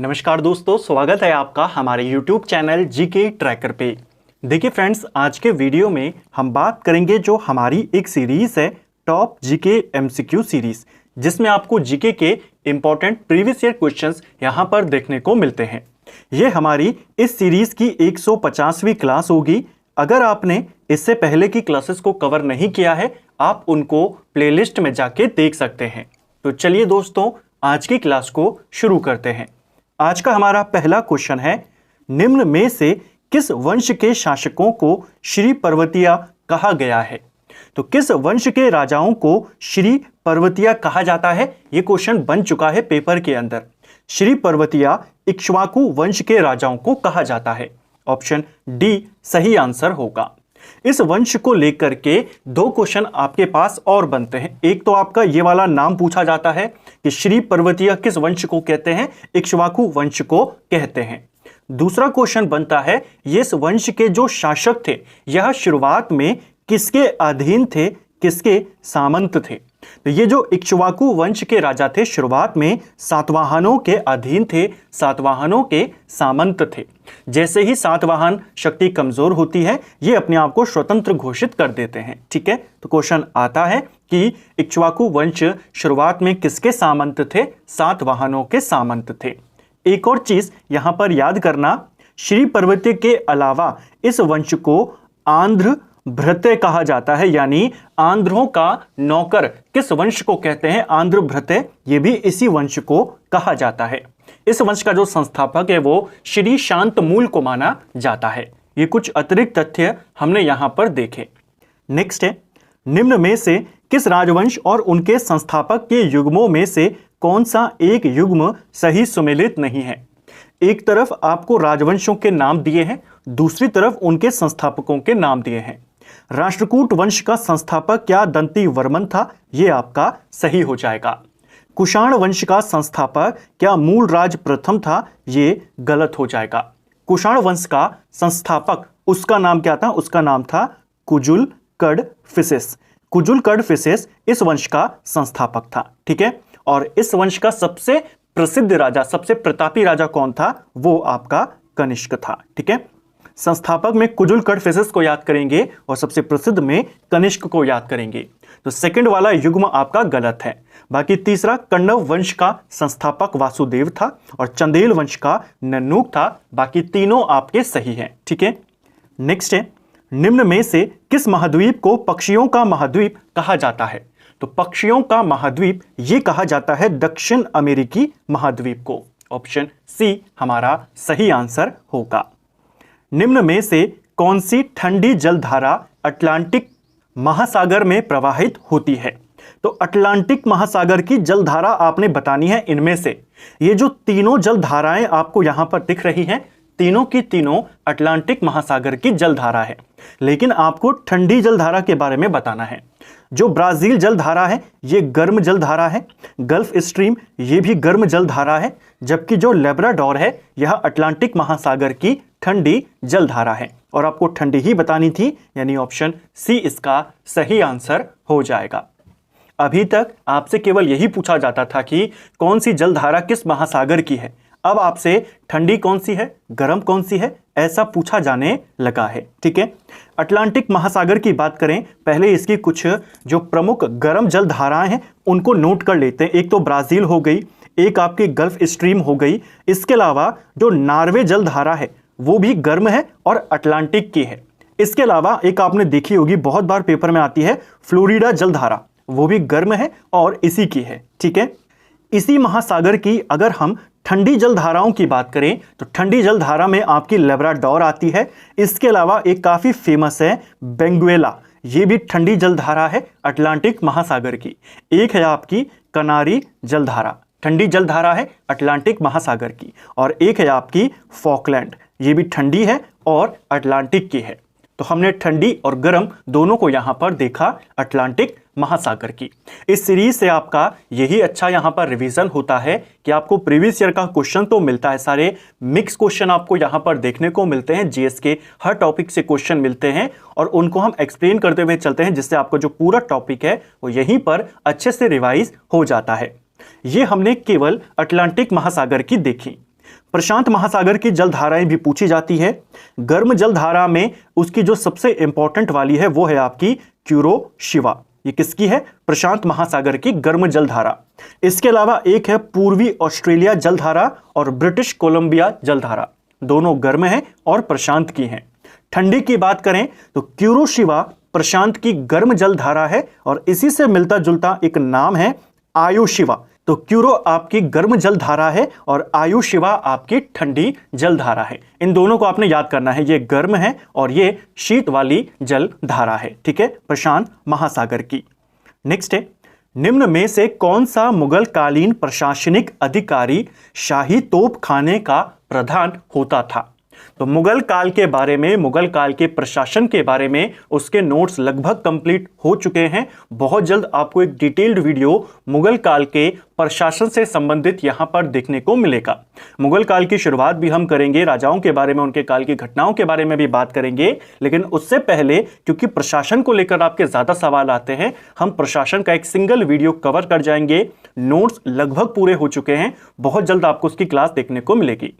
नमस्कार दोस्तों, स्वागत है आपका हमारे YouTube चैनल जीके ट्रैकर पे। देखिए फ्रेंड्स, आज के वीडियो में हम बात करेंगे जो हमारी एक सीरीज है टॉप जीके एमसीक्यू सीरीज, जिसमें आपको जीके के इंपॉर्टेंट प्रीवियस ईयर क्वेश्चंस यहां पर देखने को मिलते हैं। ये हमारी इस सीरीज की 150वीं क्लास होगी। अगर आपने इससे पहले की क्लासेस को कवर नहीं किया है, आप उनको प्लेलिस्ट में जाके देख सकते हैं। तो चलिए दोस्तों, आज की क्लास को शुरू करते हैं। आज का हमारा पहला क्वेश्चन है, निम्न में से किस वंश के शासकों को श्री पर्वतीय कहा गया है? तो किस वंश के राजाओं को श्री पर्वतीय कहा जाता है? यह क्वेश्चन बन चुका है पेपर के अंदर। श्री पर्वतीय इक्ष्वाकु वंश के राजाओं को कहा जाता है। ऑप्शन डी सही आंसर होगा। इस वंश को लेकर के दो क्वेश्चन आपके पास और बनते हैं। एक तो आपका ये वाला नाम पूछा जाता है कि श्री पर्वतीय किस वंश को कहते हैं? इक्ष्वाकु वंश को कहते हैं। दूसरा क्वेश्चन बनता है, ये इस वंश के जो शासक थे, यह शुरुआत में किसके अधीन थे, किसके सामंत थे? तो ये जो इक्ष्वाकु वंश के राजा थे, शुरुआत में सातवाहनों के अधीन थे, सातवाहनों के सामंत थे। जैसे ही सातवाहन शक्ति कमजोर होती है, ये अपने आप को स्वतंत्र घोषित कर देते हैं। ठीक है, तो क्वेश्चन आता है कि इक्ष्वाकु वंश शुरुआत में किसके सामंत थे? सातवाहनों के सामंत थे। एक और चीज यहां पर याद करना, श्री पर्वतीय के अलावा इस वंश को आंध्र भृत्य कहा जाता है, यानी आंध्रों का नौकर किस वंश को कहते हैं? आंध्र भृत्य। ये भी इसी वंश को कहा जाता है। इस वंश का जो संस्थापक है वो श्री शांतमूल को माना जाता है। ये कुछ अतिरिक्त तथ्य हमने यहां पर देखे। नेक्स्ट है, निम्न में से किस राजवंश और उनके संस्थापक के युग्मों में से कौन सा एक युग्म सही सुमेलित नहीं है? एक तरफ आपको राजवंशों के नाम दिए हैं, दूसरी तरफ उनके संस्थापकों के नाम दिए हैं। राष्ट्रकूट वंश का संस्थापक क्या दंती वर्मन था? यह आपका सही हो जाएगा। कुषाण वंश का संस्थापक क्या मूलराज प्रथम था? यह गलत हो जाएगा। कुषाण वंश का संस्थापक, उसका नाम क्या था? उसका नाम था कुजुल कडफिसेस। कुजुल कडफिसेस इस वंश का संस्थापक था। ठीक है, और इस वंश का सबसे प्रसिद्ध राजा, सबसे प्रतापी राजा कौन था? वो आपका कनिष्क था। ठीक है, संस्थापक में कुजुल कडफिसेस को याद करेंगे और सबसे प्रसिद्ध में कनिष्क को याद करेंगे। तो सेकंड वाला युग्म आपका गलत है। बाकी तीसरा, कण्व वंश का संस्थापक वासुदेव था और चंदेल वंश का नन्नूक था। बाकी तीनों आपके सही हैं। ठीक है, नेक्स्ट है, निम्न में से किस महाद्वीप को पक्षियों का महाद्वीप कहा जाता है? तो पक्षियों का महाद्वीप ये कहा जाता है दक्षिण अमेरिकी महाद्वीप को। ऑप्शन सी हमारा सही आंसर होगा। निम्न में से कौन सी ठंडी जलधारा अटलांटिक महासागर में प्रवाहित होती है? तो अटलांटिक महासागर की जलधारा आपने बतानी है। इनमें से ये जो तीनों जलधाराएं आपको यहां पर दिख रही हैं, तीनों की तीनों अटलांटिक महासागर की जलधारा है। लेकिन आपको ठंडी जलधारा के बारे में बताना है। जो ब्राजील जलधारा है ये गर्म जलधारा है, गल्फ स्ट्रीम ये भी गर्म जलधारा है, जबकि जो लेब्राडोर है यह अटलांटिक महासागर की ठंडी जलधारा है। और आपको ठंडी ही बतानी थी, यानी ऑप्शन सी इसका सही आंसर हो जाएगा। अभी तक आपसे केवल यही पूछा जाता था कि कौन सी जलधारा किस महासागर की है। अब आपसे ठंडी कौन सी है, गर्म कौन सी है, ऐसा पूछा जाने लगा है। ठीक है, अटलांटिक महासागर की बात करें, पहले इसकी कुछ जो प्रमुख गर्म जलधाराएं हैं उनको नोट कर लेते हैं। एक तो ब्राजील हो गई, एक आपकी गल्फ स्ट्रीम हो गई। इसके अलावा जो नॉर्वे जलधारा है वो भी गर्म है और अटलांटिक की है। इसके अलावा एक आपने देखी होगी, बहुत बार पेपर में आती है, फ्लोरिडा जलधारा, वो भी गर्म है और इसी की है। ठीक है, इसी महासागर की अगर हम ठंडी जलधाराओं की बात करें तो ठंडी जलधारा में आपकी लेब्राडोर आती है। इसके अलावा एक काफी फेमस है बेंगुएला, ये भी ठंडी जलधारा है अटलांटिक महासागर की। एक है आपकी कनारी जलधारा, ठंडी जलधारा है अटलांटिक महासागर की। और एक है आपकी फॉकलैंड, ये भी ठंडी है और अटलांटिक की है। तो हमने ठंडी और गर्म दोनों को यहां पर देखा अटलांटिक महासागर की। इस सीरीज से आपका यही अच्छा यहां पर रिवीजन होता है कि आपको प्रीवियस ईयर का क्वेश्चन तो मिलता है, सारे मिक्स क्वेश्चन आपको यहां पर देखने को मिलते हैं। जीएस के हर टॉपिक से क्वेश्चन मिलते हैं और उनको हम एक्सप्लेन करते हुए चलते हैं, जिससे आपको जो पूरा टॉपिक है वो यहीं पर अच्छे से रिवाइज हो जाता है। ये हमने केवल अटलांटिक महासागर की देखी। प्रशांत महासागर की जलधाराएं भी पूछी जाती है। गर्म जलधारा में उसकी जो सबसे इंपॉर्टेंट वाली है वो है आपकी क्यूरोशिवा। ये किसकी है? प्रशांत महासागर की गर्म जलधारा। इसके अलावा एक है पूर्वी ऑस्ट्रेलिया जलधारा और ब्रिटिश कोलंबिया जलधारा। दोनों गर्म हैं और प्रशांत की हैं। ठंडी की बात करें तो क्यूरोशिवा प्रशांत की गर्म जलधारा है और इसी से मिलता जुलता एक नाम है आयुशिवा। तो क्यूरो आपकी गर्म जलधारा है और आयुशिवा आपकी ठंडी जलधारा है। इन दोनों को आपने याद करना है, ये गर्म है और ये शीत वाली जलधारा है। ठीक है, प्रशांत महासागर की। नेक्स्ट है, निम्न में से कौन सा मुगल कालीन प्रशासनिक अधिकारी शाही तोपखाने का प्रधान होता था? तो मुगल काल के बारे में, मुगल काल के प्रशासन के बारे में उसके नोट्स लगभग कंप्लीट हो चुके हैं। बहुत जल्द आपको एक डिटेल्ड वीडियो मुगल काल के प्रशासन से संबंधित यहां पर देखने को मिलेगा। मुगल काल की शुरुआत भी हम करेंगे, राजाओं के बारे में, उनके काल की घटनाओं के बारे में भी बात करेंगे। लेकिन उससे पहले, क्योंकि प्रशासन को लेकर आपके ज्यादा सवाल आते हैं, हम प्रशासन का एक सिंगल वीडियो कवर कर जाएंगे। नोट्स लगभग पूरे हो चुके हैं, बहुत जल्द आपको उसकी क्लास देखने को मिलेगी।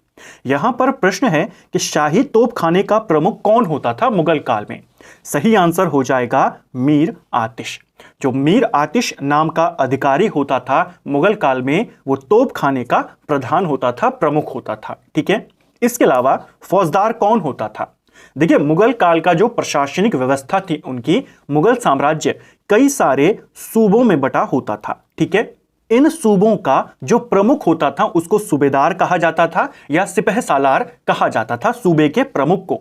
यहां पर प्रश्न है कि शाही तोपखाने का प्रमुख कौन होता था मुगल काल में? सही आंसर हो जाएगा मीर आतिश। जो मीर आतिश नाम का अधिकारी होता था मुगल काल में, वो तोपखाने का प्रधान होता था, प्रमुख होता था। ठीक है, इसके अलावा फौजदार कौन होता था? देखिए, मुगल काल का जो प्रशासनिक व्यवस्था थी उनकी, मुगल साम्राज्य कई सारे सूबों में बटा होता था। ठीक है, इन सूबों का जो प्रमुख होता था उसको सूबेदार कहा जाता था या सिपह सालार कहा जाता था, सूबे के प्रमुख को।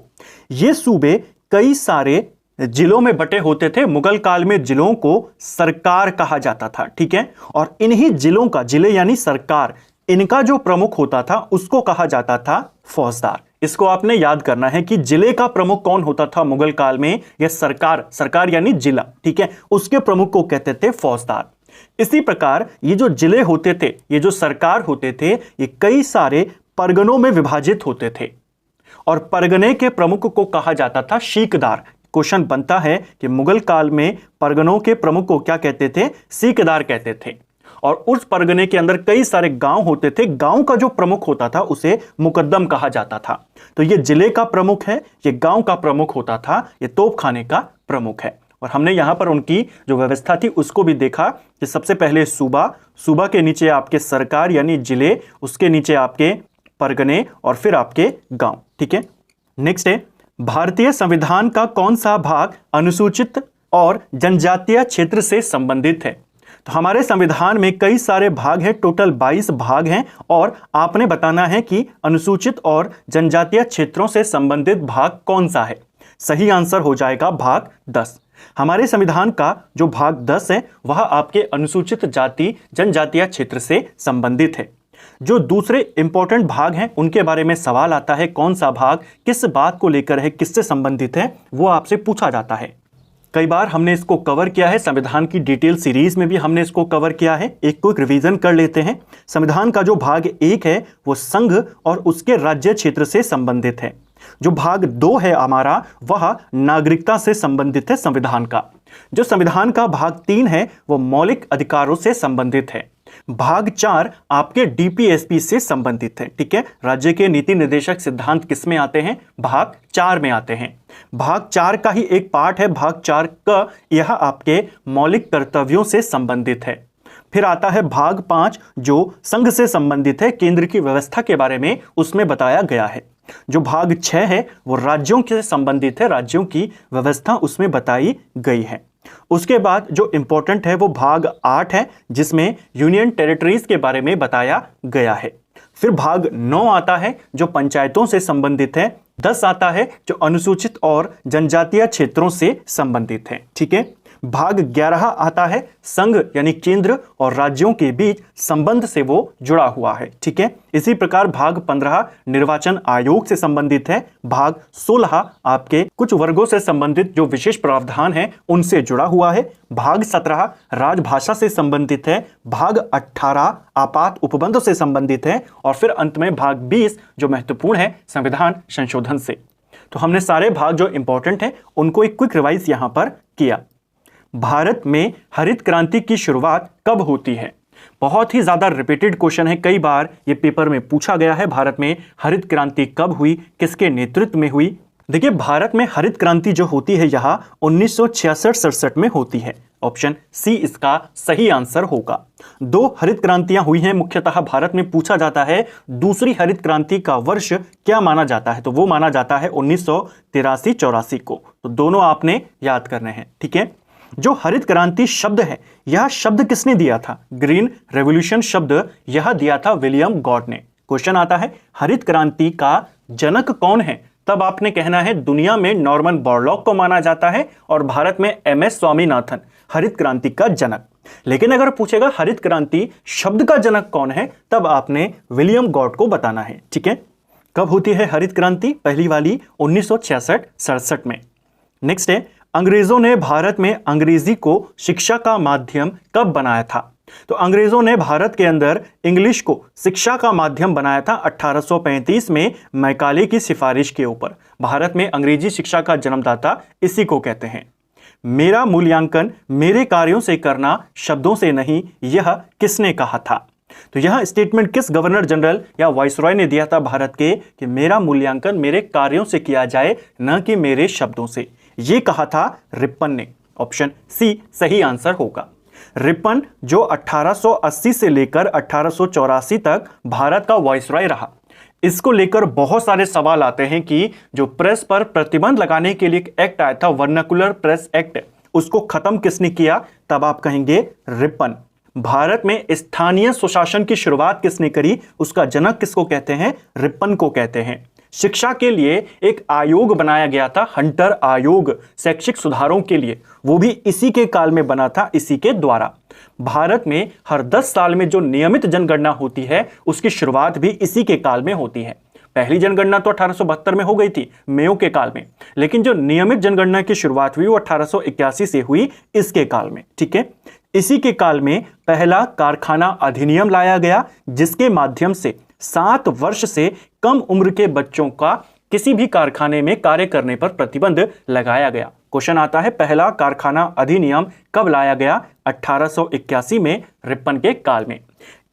ये सूबे कई सारे जिलों में बटे होते थे। मुगल काल में जिलों को सरकार कहा जाता था। ठीक है, और इन्हीं जिलों का, जिले यानी सरकार, इनका जो प्रमुख होता था उसको कहा जाता था फौजदार। इसको आपने याद करना है कि जिले का प्रमुख कौन होता था मुगल काल में? यह सरकार, सरकार यानी जिला। ठीक है, उसके प्रमुख को कहते थे फौजदार। इसी प्रकार ये जो जिले होते थे, ये जो सरकार होते थे, ये कई सारे परगनों में विभाजित होते थे और परगने के प्रमुख को कहा जाता था सीकदार। क्वेश्चन बनता है कि मुगल काल में परगनों के प्रमुख को क्या कहते थे? सीकदार कहते थे। और उस परगने के अंदर कई सारे गांव होते थे, गांव का जो प्रमुख होता था उसे मुकद्दम कहा जाता था। तो ये जिले का प्रमुख है, ये गांव का प्रमुख होता था, ये तोपखाने का प्रमुख है। और हमने यहां पर उनकी जो व्यवस्था थी उसको भी देखा कि सबसे पहले सूबा, सूबा के नीचे आपके सरकार यानी जिले, उसके नीचे आपके परगने और फिर आपके गांव। ठीक है, नेक्स्ट है, भारतीय संविधान का कौन सा भाग अनुसूचित और जनजातीय क्षेत्र से संबंधित है? तो हमारे संविधान में कई सारे भाग हैं, टोटल 22 भाग हैं और आपने बताना है कि अनुसूचित और जनजातीय क्षेत्रों से संबंधित भाग कौन सा है। सही आंसर हो जाएगा भाग 10। हमारे संविधान का जो भाग 10 है वह आपके अनुसूचित जाति जनजातीय क्षेत्र से संबंधित है। जो दूसरे इंपॉर्टेंट भाग हैं उनके बारे में सवाल आता है, कौन सा भाग किस बात को लेकर है, किससे संबंधित है, वो आपसे पूछा जाता है। कई बार हमने इसको कवर किया है, संविधान की डिटेल सीरीज में भी हमने इसको कवर किया है। एक क्विक रिवीजन कर लेते हैं। संविधान का जो भाग 1 है वो संघ और उसके राज्य क्षेत्र से संबंधित है। जो भाग 2 है हमारा, वह नागरिकता से संबंधित है संविधान का। जो संविधान का भाग 3 है वो मौलिक अधिकारों से संबंधित है। भाग 4 आपके डीपीएसपी से संबंधित है। ठीक है, राज्य के नीति निर्देशक सिद्धांत किस में आते हैं? भाग 4 में आते हैं। भाग 4 का ही एक पार्ट है भाग 4 का, यह आपके मौलिक कर्तव्यों से संबंधित है। फिर आता है भाग 5 जो संघ से संबंधित है, केंद्र की व्यवस्था के बारे में उसमें बताया गया है। जो भाग 6 है वो राज्यों से संबंधित है, राज्यों की व्यवस्था उसमें बताई गई है। उसके बाद जो इंपॉर्टेंट है वो भाग 8 है जिसमें यूनियन टेरिटरीज के बारे में बताया गया है। फिर भाग 9 आता है जो पंचायतों से संबंधित है। 10 आता है जो अनुसूचित और जनजातीय क्षेत्रों से संबंधित है। ठीक है, भाग 11 आता है संघ यानी केंद्र और राज्यों के बीच संबंध से वो जुड़ा हुआ है। ठीक है, इसी प्रकार भाग 15 निर्वाचन आयोग से संबंधित है। भाग 16 आपके कुछ वर्गों से संबंधित जो विशेष प्रावधान है उनसे जुड़ा हुआ है। भाग 17 राजभाषा से संबंधित है। भाग 18 आपात उपबंध से संबंधित है और फिर अंत में भाग 20 जो महत्वपूर्ण है संविधान संशोधन से। तो हमने सारे भाग जो इंपॉर्टेंट है उनको एक क्विक रिवाइज यहां पर किया। भारत में हरित क्रांति की शुरुआत कब होती है? बहुत ही ज्यादा रिपीटेड क्वेश्चन है, कई बार ये पेपर में पूछा गया है। भारत में हरित क्रांति कब हुई, किसके नेतृत्व में हुई? देखिए, भारत में हरित क्रांति जो होती है यहां 1966-67 में होती है। ऑप्शन सी इसका सही आंसर होगा। 2 हरित क्रांतियां हुई हैं मुख्यतः भारत में। पूछा जाता है दूसरी हरित क्रांति का वर्ष क्या माना जाता है, तो वो माना जाता है 1983-84 को। तो दोनों आपने याद करने हैं, ठीक है। जो हरित क्रांति शब्द है, यह शब्द किसने दिया था? ग्रीन रेवोल्यूशन शब्द यह दिया था विलियम गॉड ने। क्वेश्चन आता है हरित क्रांति का जनक कौन है? तब आपने कहना है दुनिया में नॉर्मन बोरलॉग को माना जाता है और भारत में MS स्वामीनाथन हरित क्रांति का जनक। लेकिन अगर पूछेगा हरित क्रांति शब्द का जनक कौन है, तब आपने विलियम गॉड को बताना है, ठीक है। कब होती है हरित क्रांति? पहली वाली 1966-67 में। नेक्स्ट है, अंग्रेजों ने भारत में अंग्रेजी को शिक्षा का माध्यम कब बनाया था? तो अंग्रेजों ने भारत के अंदर इंग्लिश को शिक्षा का माध्यम बनाया था 1835 में मैकाले की सिफारिश के ऊपर। भारत में अंग्रेजी शिक्षा का जन्मदाता इसी को कहते हैं। मेरा मूल्यांकन मेरे कार्यों से करना, शब्दों से नहीं, यह किसने कहा था? तो यह स्टेटमेंट किस गवर्नर जनरल या वाइसरॉय ने दिया था भारत के कि मेरा मूल्यांकन मेरे कार्यों से किया जाए, न कि मेरे शब्दों से? यह कहा था रिपन ने। ऑप्शन सी सही आंसर होगा। रिपन जो 1880 से लेकर 1884 तक भारत का वाइसरॉय रहा, इसको लेकर बहुत सारे सवाल आते हैं कि जो प्रेस पर प्रतिबंध लगाने के लिए एक एक्ट आया था, वर्नाकुलर प्रेस एक्ट, उसको खत्म किसने किया? तब आप कहेंगे रिपन। भारत में स्थानीय स्वशासन की शुरुआत किसने करी? उसका जनक किसको कहते हैं? रिपन को कहते हैं। शिक्षा के लिए एक आयोग बनाया गया था, हंटर आयोग, शैक्षिक सुधारों के लिए, वो भी इसी के काल में बना था, इसी के द्वारा। भारत में हर 10 साल में जो नियमित जनगणना होती है, उसकी शुरुआत भी इसी के काल में होती है। पहली जनगणना तो 1872 में हो गई थी, मेयो के काल में, लेकिन जो नियमित जनगणना की शुरुआत हुई वो 1881 से हुई, इसके काल में, ठीक है। इसी के काल में पहला कारखाना अधिनियम लाया गया, जिसके माध्यम से 7 वर्ष से कम उम्र के बच्चों का किसी भी कारखाने में कार्य करने पर प्रतिबंध लगाया गया। क्वेश्चन आता है पहला कारखाना अधिनियम कब लाया गया? 1881 में, रिपन के काल में।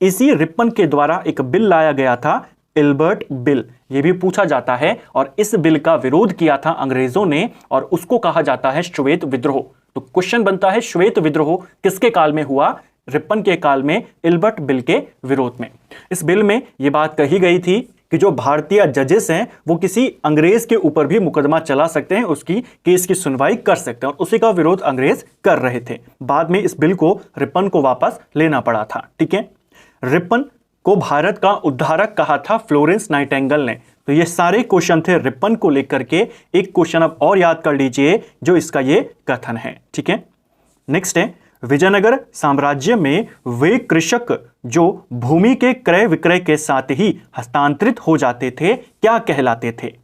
इसी रिपन के द्वारा एक बिल लाया गया था, इल्बर्ट बिल, यह भी पूछा जाता है। और इस बिल का विरोध किया था अंग्रेजों ने और उसको कहा जाता है श्वेत विद्रोह। तो क्वेश्चन बनता है श्वेत विद्रोह किसके काल में हुआ? रिपन के काल में, इल्बर्ट बिल के विरोध में। इस बिल में यह बात कही गई थी कि जो भारतीय जजेस हैं वो किसी अंग्रेज के ऊपर भी मुकदमा चला सकते हैं, उसकी केस की सुनवाई कर सकते हैं, और उसी का विरोध अंग्रेज कर रहे थे। बाद में इस बिल को रिपन को वापस लेना पड़ा था, ठीक है। रिपन को भारत का उद्धारक कहा था फ्लोरेंस नाइटिंगेल ने। तो ये सारे क्वेश्चन थे रिपन को लेकर के। एक क्वेश्चन अब और याद कर लीजिए जो इसका ये कथन है, ठीक है। नेक्स्ट है, विजयनगर साम्राज्य में वे कृषक जो भूमि के क्रय विक्रय के साथ ही हस्तांतरित हो जाते थे, क्या कहलाते थे?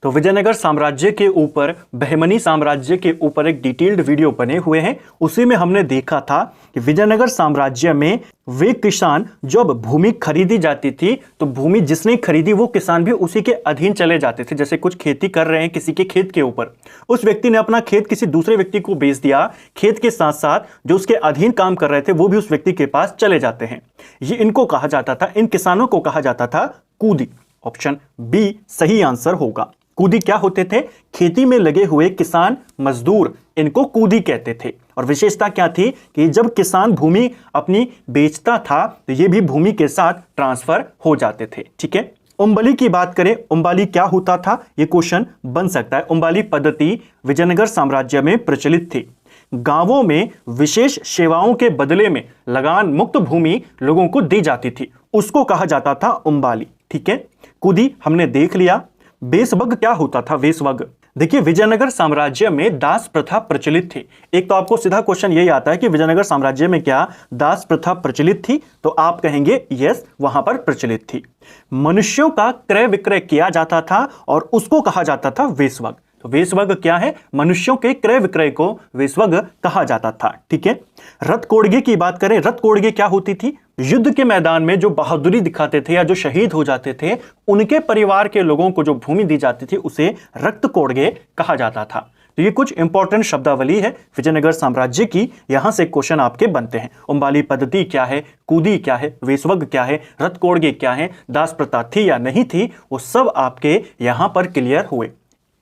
तो विजयनगर साम्राज्य के ऊपर, बहमनी साम्राज्य के ऊपर एक डिटेल्ड वीडियो बने हुए हैं। उसी में हमने देखा था कि विजयनगर साम्राज्य में वे किसान जब भूमि खरीदी जाती थी, तो भूमि जिसने खरीदी वो किसान भी उसी के अधीन चले जाते थे। जैसे कुछ खेती कर रहे हैं किसी के खेत के ऊपर, उस व्यक्ति ने अपना खेत किसी दूसरे व्यक्ति को बेच दिया, खेत के साथ साथ जो उसके अधीन काम कर रहे थे वो भी उस व्यक्ति के पास चले जाते हैं। ये इनको कहा जाता था, इन किसानों को कहा जाता था कूदी। ऑप्शन बी सही आंसर होगा। कूदी क्या होते थे? खेती में लगे हुए किसान मजदूर, इनको कूदी कहते थे। और विशेषता क्या थी कि जब किसान भूमि अपनी बेचता था तो ये भी भूमि के साथ ट्रांसफर हो जाते थे, ठीक है। उम्बाली की बात करें, उम्बाली क्या होता था, ये क्वेश्चन बन सकता है। उम्बाली पद्धति विजयनगर साम्राज्य में प्रचलित थी। गांवों में विशेष सेवाओं के बदले में लगान मुक्त भूमि लोगों को दी जाती थी, उसको कहा जाता था उम्बाली, ठीक है। कूदी हमने देख लिया। वेशवग क्या होता था? वेशवग, देखिए विजयनगर साम्राज्य में दास प्रथा प्रचलित थी। एक तो आपको सीधा क्वेश्चन यही आता है कि विजयनगर साम्राज्य में क्या दास प्रथा प्रचलित थी, तो आप कहेंगे यस, वहां पर प्रचलित थी। मनुष्यों का क्रय विक्रय किया जाता था और उसको कहा जाता था वेशवग। तो वेशवग क्या है? मनुष्यों के क्रय विक्रय को वेशवग कहा जाता था, ठीक है। रथकोड़गे की बात करें, रथकोड़गे क्या होती थी? युद्ध के मैदान में जो बहादुरी दिखाते थे या जो शहीद हो जाते थे, उनके परिवार के लोगों को जो भूमि दी जाती थी उसे रथकोड़गे कहा जाता था। तो ये कुछ इंपॉर्टेंट शब्दावली है विजयनगर साम्राज्य की, यहां से क्वेश्चन आपके बनते हैं। उम्बाली पद्धति क्या है, कूदी क्या है, वेशवग क्या है, रथकोड़गे क्या है, दास प्रथा थी या नहीं थी, वो सब आपके यहां पर क्लियर हुए।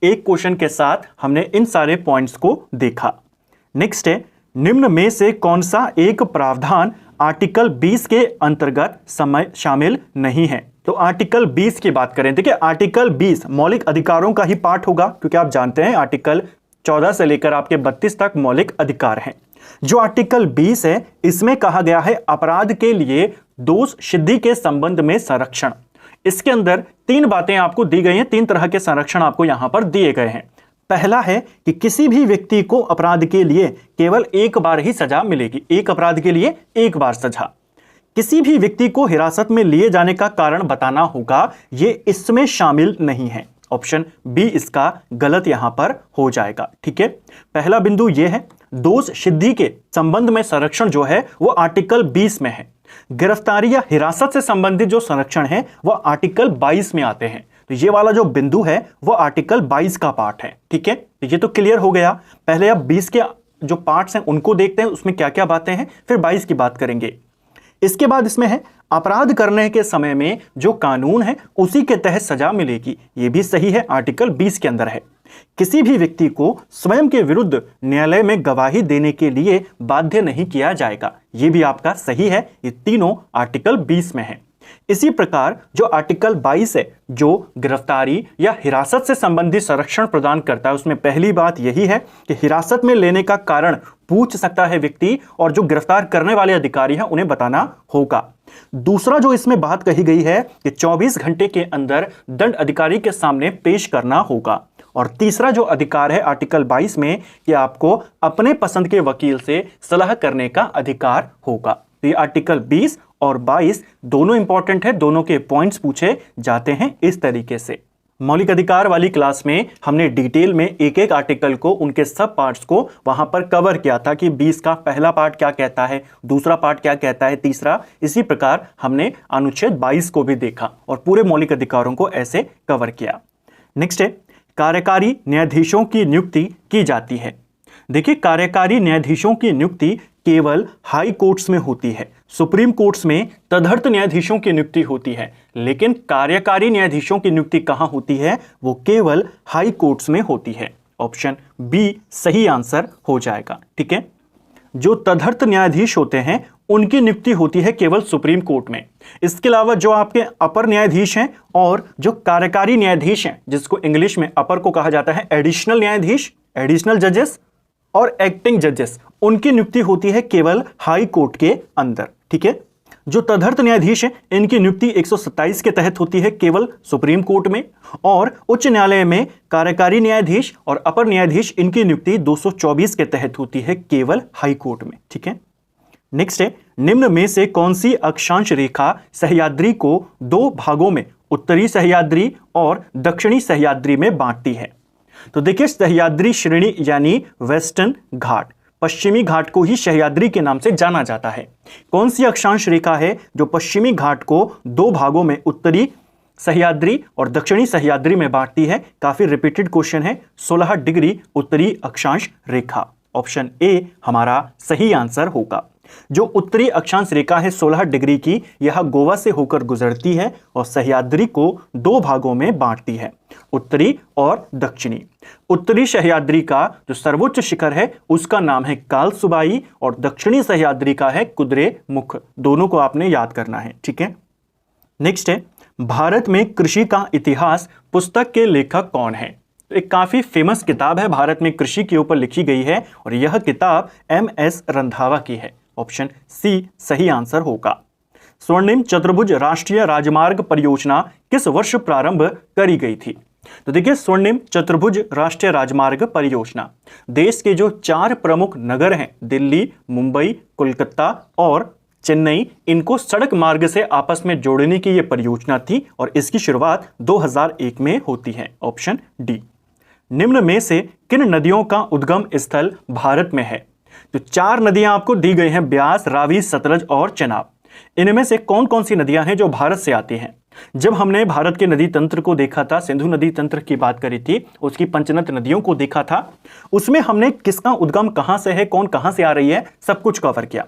एक क्वेश्चन के साथ हमने इन सारे पॉइंट्स को देखा। नेक्स्ट है, निम्न में से कौन सा एक प्रावधान आर्टिकल 20 के अंतर्गत शामिल नहीं है। तो आर्टिकल 20 की बात करें, देखिए आर्टिकल 20 मौलिक अधिकारों का ही पार्ट होगा, क्योंकि आप जानते हैं आर्टिकल 14 से लेकर आपके 32 तक मौलिक अधिकार हैं। जो आर्टिकल 20 है इसमें कहा गया है अपराध के लिए दोष सिद्धि के संबंध में संरक्षण। इसके अंदर 3 बातें आपको दी गई हैं, 3 तरह के संरक्षण आपको यहां पर दिए गए हैं। पहला है कि किसी भी व्यक्ति को अपराध के लिए केवल एक बार ही सजा मिलेगी, एक अपराध के लिए एक बार सजा। किसी भी व्यक्ति को हिरासत में लिए जाने का कारण बताना होगा, यह इसमें शामिल नहीं है। ऑप्शन बी इसका गलत यहां पर हो जाएगा। ठीक है, पहला बिंदु यह है दोष सिद्धि के संबंध में संरक्षण जो है वो आर्टिकल 20 में है। गिरफ्तारी या हिरासत से संबंधित जो संरक्षण है वह आर्टिकल 22 में आते हैं। तो ये वाला जो बिंदु है वो आर्टिकल 22 का पार्ट है। ठीक है, ये तो क्लियर हो गया। पहले अब 20 के जो पार्ट्स हैं उनको देखते हैं, उसमें क्या क्या बातें हैं, फिर 22 की बात करेंगे। इसके बाद इसमें है अपराध करने के समय में जो कानून है उसी के तहत सजा मिलेगी, ये भी सही है, आर्टिकल 20 के अंदर है। किसी भी व्यक्ति को स्वयं के विरुद्ध न्यायालय में गवाही देने के लिए बाध्य नहीं किया जाएगा, ये भी आपका सही है। ये तीनों आर्टिकल 20 में है। इसी प्रकार जो आर्टिकल 22 है जो गिरफ्तारी या हिरासत से संबंधित संरक्षण प्रदान करता है, उसमें पहली बात यही है कि हिरासत में लेने का कारण पूछ सकता है व्यक्ति, और जो गिरफ्तार करने वाले अधिकारी हैं उन्हें बताना होगा। दूसरा जो इसमें बात कही गई है कि 24 घंटे के अंदर दंड अधिकारी के सामने पेश करना होगा। और तीसरा जो अधिकार है आर्टिकल 22 में कि आपको अपने पसंद के वकील से सलाह करने का अधिकार होगा। तो ये आर्टिकल 20 और 22 दोनों इंपॉर्टेंट है, दोनों के पॉइंट्स पूछे जाते हैं इस तरीके से। मौलिक अधिकार वाली क्लास में हमने डिटेल में एक एक आर्टिकल को, उनके सब पार्ट्स को वहां पर कवर किया था कि 20 का पहला पार्ट क्या कहता है, दूसरा पार्ट क्या कहता है, तीसरा। इसी प्रकार हमने अनुच्छेद 22 को भी देखा और पूरे मौलिक अधिकारों को ऐसे कवर किया। नेक्स्ट है कार्यकारी न्यायाधीशों की नियुक्ति की जाती है। देखिए कार्यकारी न्यायाधीशों की नियुक्ति केवल हाई कोर्ट्स में होती है, सुप्रीम कोर्ट्स में तदर्थ न्यायाधीशों की नियुक्ति होती है, लेकिन कार्यकारी न्यायाधीशों की नियुक्ति कहां होती है, वो केवल हाई कोर्ट्स में होती है। ऑप्शन बी सही आंसर हो जाएगा। ठीक है, जो तदर्थ न्यायाधीश होते हैं उनकी नियुक्ति होती है केवल सुप्रीम कोर्ट में। इसके अलावा जो आपके अपर न्यायाधीश हैं और जो कार्यकारी न्यायाधीश हैं, जिसको इंग्लिश में अपर को कहा जाता है एडिशनल न्यायाधीश, एडिशनल जजेस और एक्टिंग जजेस, उनकी नियुक्ति होती है केवल हाई कोर्ट के अंदर। ठीक है, जो तदर्थ न्यायाधीश हैं इनकी नियुक्ति 127 के तहत होती है केवल सुप्रीम कोर्ट में, और उच्च न्यायालय में कार्यकारी न्यायाधीश और अपर न्यायाधीश इनकी नियुक्ति 224 के तहत होती है केवल हाई कोर्ट में। ठीक है, नेक्स्ट है निम्न में से कौन सी अक्षांश रेखा सह्याद्री को 2 भागों में, उत्तरी सह्याद्री और दक्षिणी सह्याद्री में बांटती है। तो देखिए सह्याद्री श्रेणी यानी वेस्टर्न घाट, पश्चिमी घाट को ही सह्याद्री के नाम से जाना जाता है। कौन सी अक्षांश रेखा है जो पश्चिमी घाट को 2 भागों में, उत्तरी सह्याद्री और दक्षिणी सह्याद्री में बांटती है? काफी रिपीटेड क्वेश्चन है। 16 डिग्री उत्तरी अक्षांश रेखा। ऑप्शन ए हमारा सही आंसर होगा। जो उत्तरी अक्षांश रेखा है 16 डिग्री की, यह गोवा से होकर गुजरती है और सह्याद्री को 2 भागों में बांटती है, उत्तरी और दक्षिणी। उत्तरी सह्याद्री का जो सर्वोच्च शिखर है उसका नाम है कालसुबाई और दक्षिणी सह्याद्री का है कुद्रेमुख। दोनों को आपने याद करना है। ठीक है, नेक्स्ट है भारत में कृषि का इतिहास पुस्तक के लेखक कौन है? एक काफी फेमस किताब है, भारत में कृषि के ऊपर लिखी गई है और यह किताब MS रंधावा की है। ऑप्शन सी सही आंसर होगा। स्वर्णिम चतुर्भुज राष्ट्रीय राजमार्ग परियोजना किस वर्ष प्रारंभ करी गई थी? तो देखिए स्वर्णिम चतुर्भुज राष्ट्रीय राजमार्ग परियोजना देश के जो 4 प्रमुख नगर हैं, दिल्ली, मुंबई, कोलकाता और चेन्नई, इनको सड़क मार्ग से आपस में जोड़ने की यह परियोजना थी और इसकी शुरुआत 2001 में होती है। Option D. निम्न में से किन नदियों का उद्गम स्थल भारत में है? तो 4 नदियां आपको दी गई हैं, ब्यास, रावी, सतलज और चेनाब। इनमें से कौन कौन सी नदियां हैं जो भारत से आती हैं? जब हमने भारत के नदी तंत्र को देखा था, सिंधु नदी तंत्र की बात करी थी, उसकी पंचनद नदियों को देखा था, उसमें हमने किसका उद्गम कहां से है, कौन कहां से आ रही है, सब कुछ कवर किया।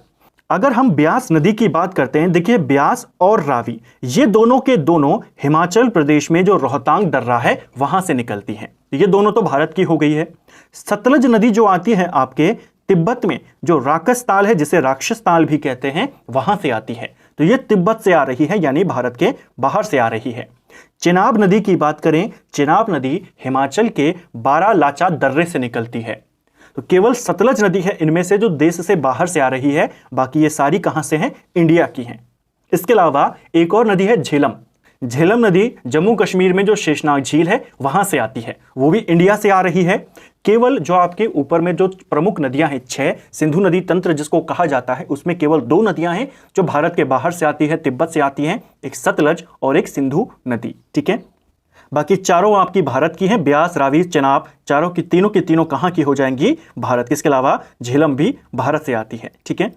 अगर हम ब्यास नदी की बात करते हैं, देखिए ब्यास और रावी ये दोनों के दोनों हिमाचल प्रदेश में जो रोहतांग दर्रा है वहां से निकलती हैं। ये दोनों तो भारत की हो गई है। सतलज नदी जो आती है आपके तिब्बत में, जो राकस ताल है जिसे राक्षस ताल भी कहते हैं, वहां से आती है। तो ये तिब्बत से आ रही है, यानी भारत के बाहर से आ रही है। चिनाब नदी की बात करें, चिनाब नदी हिमाचल के बारालाचा दर्रे से निकलती है। तो केवल सतलज नदी है इनमें से जो देश से बाहर से आ रही है, बाकी ये सारी कहां से हैं, इंडिया की हैं। इसके अलावा एक और नदी है झेलम। झेलम नदी जम्मू कश्मीर में जो शेषनाग झील है वहां से आती है, वो भी इंडिया से आ रही है। केवल जो आपके ऊपर में जो प्रमुख नदियां हैं 6, सिंधु नदी तंत्र जिसको कहा जाता है, उसमें केवल 2 नदियां हैं जो भारत के बाहर से आती है, तिब्बत से आती हैं, एक सतलज और एक सिंधु नदी। ठीक है, बाकी चारों आपकी भारत की हैं, ब्यास, रावी, चेनाब, चारों की तीनों कहां की हो जाएंगी, भारत की। इसके अलावा झेलम भी भारत से आती है। ठीक है,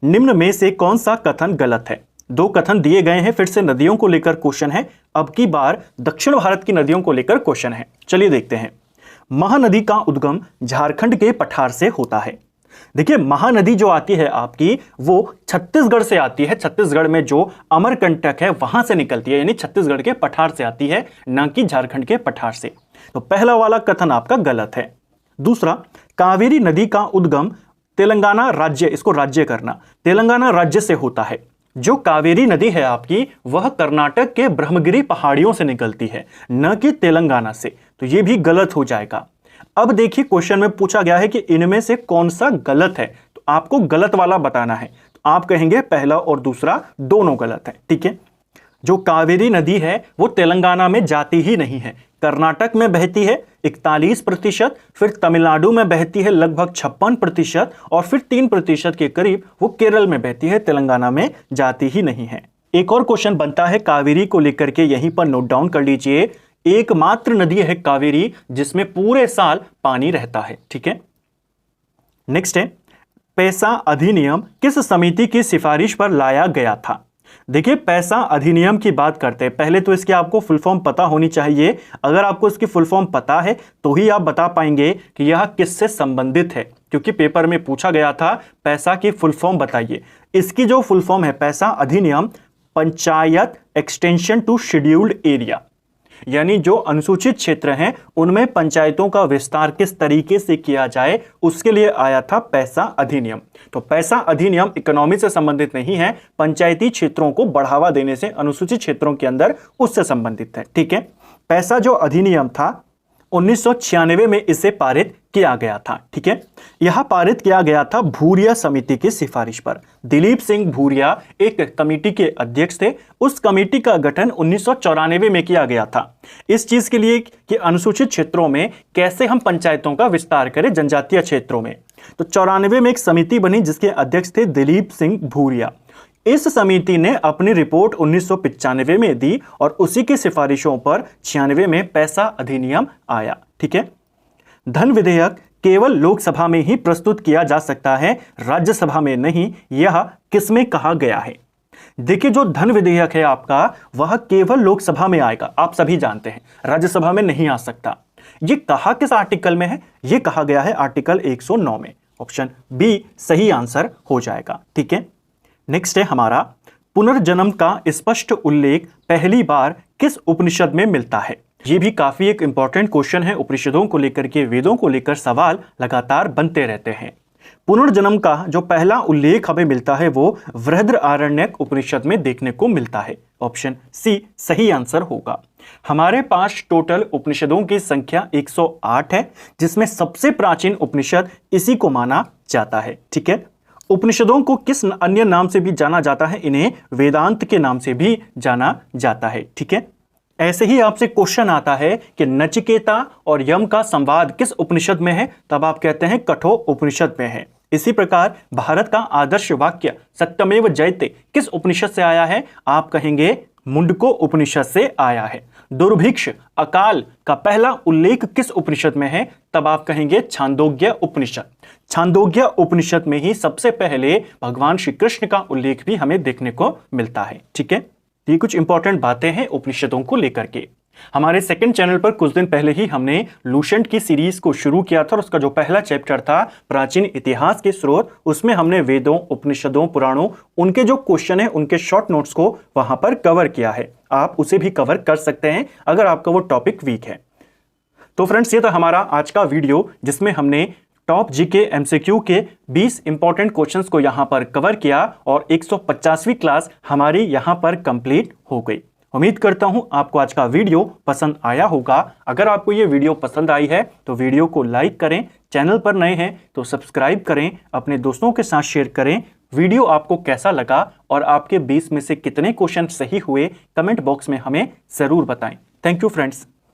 निम्न में से कौन सा कथन गलत है? 2 कथन दिए गए हैं, फिर से नदियों को लेकर क्वेश्चन है। अब की बार दक्षिण भारत की नदियों को लेकर क्वेश्चन है। चलिए देखते हैं। महानदी का उद्गम झारखंड के पठार से होता है। देखिए महानदी जो आती है आपकी, वो छत्तीसगढ़ से आती है। छत्तीसगढ़ में जो अमरकंटक है वहां से निकलती है, यानी छत्तीसगढ़ के पठार से आती है, ना कि झारखंड के पठार से। तो पहला वाला कथन आपका गलत है। दूसरा, कावेरी नदी का उद्गम तेलंगाना राज्य, इसको राज्य करना, तेलंगाना राज्य से होता है। जो कावेरी नदी है आपकी, वह कर्नाटक के ब्रह्मगिरी पहाड़ियों से निकलती है, न कि तेलंगाना से। तो यह भी गलत हो जाएगा। अब देखिए क्वेश्चन में पूछा गया है कि इनमें से कौन सा गलत है, तो आपको गलत वाला बताना है। तो आप कहेंगे पहला और दूसरा दोनों गलत है। ठीक है, जो कावेरी नदी है वो तेलंगाना में जाती ही नहीं है, कर्नाटक में बहती है 41%, फिर तमिलनाडु में बहती है लगभग 56%, और फिर 3% के करीब वो केरल में बहती है, तेलंगाना में जाती ही नहीं है। एक और क्वेश्चन बनता है कावेरी को लेकर के, यहीं पर नोट डाउन कर लीजिए। एकमात्र नदी है कावेरी जिसमें पूरे साल पानी रहता है। ठीक है, नेक्स्ट है, पैसा अधिनियम किस समिति की सिफारिश पर लाया गया था? देखिए पैसा अधिनियम की बात करते हैं, पहले तो इसकी आपको फुल फॉर्म पता होनी चाहिए। अगर आपको इसकी फुल फॉर्म पता है तो ही आप बता पाएंगे कि यह किससे संबंधित है, क्योंकि पेपर में पूछा गया था पैसा की फुल फॉर्म बताइए। इसकी जो फुल फॉर्म है पैसा अधिनियम, panchayat extension to scheduled area, यानी जो अनुसूचित क्षेत्र हैं उनमें पंचायतों का विस्तार किस तरीके से किया जाए, उसके लिए आया था पैसा अधिनियम। तो पैसा अधिनियम इकोनॉमी से संबंधित नहीं है, पंचायती क्षेत्रों को बढ़ावा देने से अनुसूचित क्षेत्रों के अंदर उससे संबंधित है। ठीक है, पैसा जो अधिनियम था 1996 में इसे पारित किया गया था। ठीक है, यह पारित किया गया था भूरिया समिति की सिफारिश पर। दिलीप सिंह भूरिया एक कमेटी के अध्यक्ष थे। उस कमेटी का गठन 1994 में किया गया था, इस चीज के लिए कि अनुसूचित क्षेत्रों में कैसे हम पंचायतों का विस्तार करें जनजातीय क्षेत्रों में। तो 94 में एक समिति बनी जिसके अध्यक्ष थे दिलीप सिंह भूरिया। इस समिति ने अपनी रिपोर्ट 1995 में दी और उसी की सिफारिशों पर 96 में पैसा अधिनियम आया। ठीक है, धन विधेयक केवल लोकसभा में ही प्रस्तुत किया जा सकता है, राज्यसभा में नहीं, यह किसमें कहा गया है? देखिए जो धन विधेयक है आपका वह केवल लोकसभा में आएगा, आप सभी जानते हैं, राज्यसभा में नहीं आ सकता। यह कहा किस आर्टिकल में है? यह कहा गया है आर्टिकल 109 में। ऑप्शन बी सही आंसर हो जाएगा। ठीक है, नेक्स्ट है हमारा, पुनर्जन्म का स्पष्ट उल्लेख पहली बार किस उपनिषद में मिलता है? यह भी काफी एक इंपॉर्टेंट क्वेश्चन है, उपनिषदों को लेकर के, वेदों को लेकर सवाल लगातार बनते रहते हैं। पुनर्जन्म का जो पहला उल्लेख हमें मिलता है वो बृहदारण्यक उपनिषद में देखने को मिलता है। ऑप्शन सी सही आंसर होगा। हमारे पास टोटल उपनिषदों की संख्या 108 है, जिसमें सबसे प्राचीन उपनिषद इसी को माना जाता है। ठीक है, उपनिषदों को किस अन्य नाम से भी जाना जाता है? इन्हें वेदांत के नाम से भी जाना जाता है। ठीक है, ऐसे ही आपसे क्वेश्चन आता है कि नचिकेता और यम का संवाद किस उपनिषद में है? तब आप कहते हैं कठोर उपनिषद में है। इसी प्रकार भारत का आदर्श वाक्य सत्यमेव जयते किस उपनिषद से आया है? आप कहेंगे मुंडको उपनिषद से आया है। दुर्भिक्ष अकाल का पहला उल्लेख किस उपनिषद में है? तब आप कहेंगे छांदोग्य उपनिषद। छांदोग्य उपनिषद में ही सबसे पहले भगवान श्री कृष्ण का उल्लेख भी हमें देखने को मिलता है। ठीक है, ये कुछ इंपॉर्टेंट बातें हैं उपनिषदों को लेकर के। हमारे सेकंड चैनल पर कुछ दिन पहले ही हमने लूसेंट की सीरीज को शुरू किया था और उसका जो पहला चैप्टर था प्राचीन इतिहास के स्रोत, उसमें हमने वेदों, उपनिषदों, पुराणों, उनके जो क्वेश्चन है उनके शॉर्ट नोट्स को वहां पर कवर किया है। आप उसे भी कवर कर सकते हैं अगर आपका वो टॉपिक वीक है। तो फ्रेंड्स, ये था हमारा आज का वीडियो जिसमें हमने टॉप जीके एमसीक्यू के 20 इंपॉर्टेंट क्वेश्चंस को यहां पर कवर किया और 150वीं क्लास हमारी यहां पर कंप्लीट हो गई। उम्मीद करता हूं आपको आज का वीडियो पसंद आया होगा। अगर आपको ये वीडियो पसंद आई है तो वीडियो को लाइक करें, चैनल पर नए हैं तो सब्सक्राइब करें, अपने दोस्तों के साथ शेयर करें। वीडियो आपको कैसा लगा और आपके 20 में से कितने क्वेश्चन सही हुए कमेंट बॉक्स में हमें जरूर बताएं। Thank you friends.